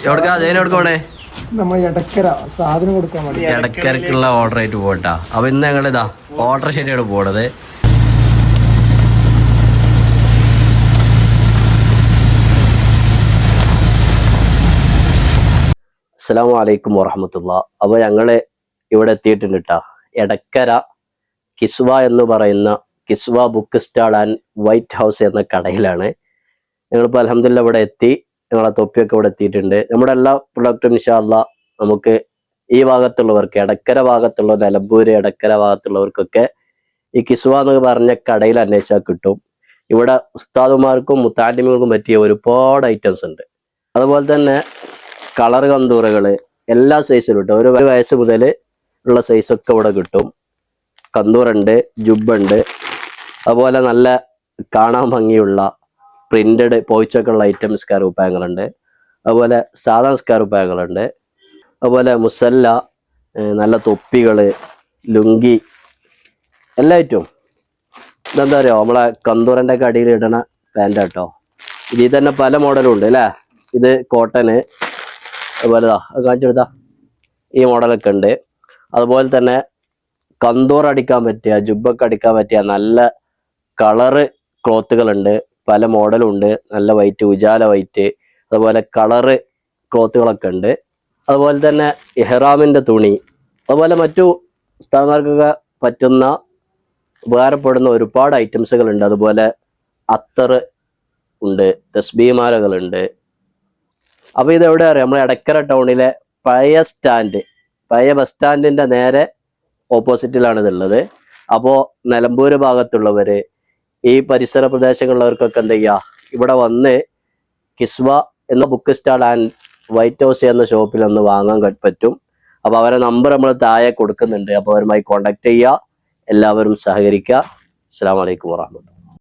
എവിടക്കാ എവിടെക്കോണേ നമ്മൾ ഇടക്കര സാധനം കൊടുക്കാൻ വേണ്ടി ഇടക്കരക്കുള്ള ഓർഡർ ആയിട്ട് പോകട്ടാ. അപ്പൊ ഇന്ന് ഞങ്ങൾ ഇതാ ഓർഡർ ശരിയാണ് പോണത്. അസ്സലാമു അലൈക്കും വറഹ്മത്തുള്ളാഹി. അപ്പോൾ ഞങ്ങൾ ഇവിടെ എത്തിയിട്ടുണ്ട് കേട്ടോ. എടക്കര കിസ്വ എന്ന് പറയുന്ന Kiswa book stall and White House എന്ന കടയിലാണ് ഞങ്ങളിപ്പോൾ അൽഹംദുലില്ലാഹ് ഇവിടെ എത്തി. ഞങ്ങളെ തൊപ്പിയൊക്കെ ഇവിടെ എത്തിയിട്ടുണ്ട്. നമ്മുടെ എല്ലാ പ്രൊഡക്റ്റും ഇൻഷാ അല്ലാഹ് നമുക്ക് ഈ ഭാഗത്തുള്ളവർക്ക്, എടക്കര ഭാഗത്തുള്ള നിലമ്പൂര് എടക്കര ഭാഗത്തുള്ളവർക്കൊക്കെ ഈ കിസ്വ എന്ന് പറഞ്ഞ കടയിൽ അന്വേഷിച്ചാൽ കിട്ടും. ഇവിടെ ഉസ്താദുമാർക്കും മുത്താലിമുകൾക്കും പറ്റിയ ഒരുപാട് ഐറ്റംസ് ഉണ്ട്. അതുപോലെ തന്നെ കളർ കന്തൂറകള് എല്ലാ സൈസിലും കിട്ടും. ഒരു വയസ്സ് മുതൽ ഉള്ള സൈസൊക്കെ ഇവിടെ കിട്ടും. കന്തൂറുണ്ട്, ജുബുണ്ട്, അതുപോലെ നല്ല കാണാൻ ഭംഗിയുള്ള പ്രിന്റഡ് പോയിച്ചൊക്കെ ഉള്ള ഐറ്റം സ്കാർഫ് ബാഗുകളുണ്ട്. അതുപോലെ സാധാ സ്കാർഫ് ബാഗുകളുണ്ട്. അതുപോലെ മുസല്ല, നല്ല തൊപ്പികള്, ലുങ്കി, എല്ലാ ഐറ്റവും. ഇതെന്താ പറയുക, നമ്മളെ കന്തൂറിൻ്റെ ഒക്കെ അടിയിൽ ഇടണ പാൻ്റ് കേട്ടോ. ഇതിൽ തന്നെ പല മോഡലും ഉണ്ട് അല്ലേ. ഇത് കോട്ടന്, അതുപോലെ കാണിച്ചെടുത്താ ഈ മോഡലൊക്കെ ഉണ്ട്. അതുപോലെ തന്നെ കന്തൂർ അടിക്കാൻ പറ്റിയ, ജുബൊക്കെ അടിക്കാൻ പറ്റിയ നല്ല കളറ് ക്ലോത്തുകളുണ്ട്. പല മോഡലും ഉണ്ട്. നല്ല വൈറ്റ്, ഉജാല വൈറ്റ്, അതുപോലെ കളറ് ക്ലോത്തുകളൊക്കെ ഉണ്ട്. അതുപോലെ തന്നെ ഇഹ്റാമിൻ്റെ തുണി, അതുപോലെ മറ്റു ഉസ്താദുമാർക്കൊക്കെ പറ്റുന്ന ഉപകാരപ്പെടുന്ന ഒരുപാട് ഐറ്റംസുകളുണ്ട്. അതുപോലെ അത്തർ ഉണ്ട്, തസ്ബീമാലകളുണ്ട്. അപ്പോൾ ഇത് എവിടെ അറിയാം, നമ്മുടെ എടക്കര ടൗണിലെ പഴയ ബസ് സ്റ്റാൻഡിൻ്റെ നേരെ ഓപ്പോസിറ്റിലാണ് ഇതുള്ളത്. അപ്പോൾ നിലമ്പൂർ ഭാഗത്തുള്ളവർ, ഈ പരിസര പ്രദേശങ്ങളിലുള്ളവർക്കൊക്കെ എന്ത് ചെയ്യുക, ഇവിടെ വന്ന് കിസ്വ എന്ന book stall and White House എന്ന ഷോപ്പിൽ ഒന്ന് വാങ്ങാൻ പറ്റും. അപ്പോൾ അവരെ നമ്പർ നമ്മൾ താഴെ കൊടുക്കുന്നുണ്ട്. അപ്പോൾ അവരുമായി കോൺടാക്ട് ചെയ്യുക. എല്ലാവരും സഹകരിക്കുക. അസ്സലാമു അലൈക്കും വറഹ്മത്തുള്ളാഹി.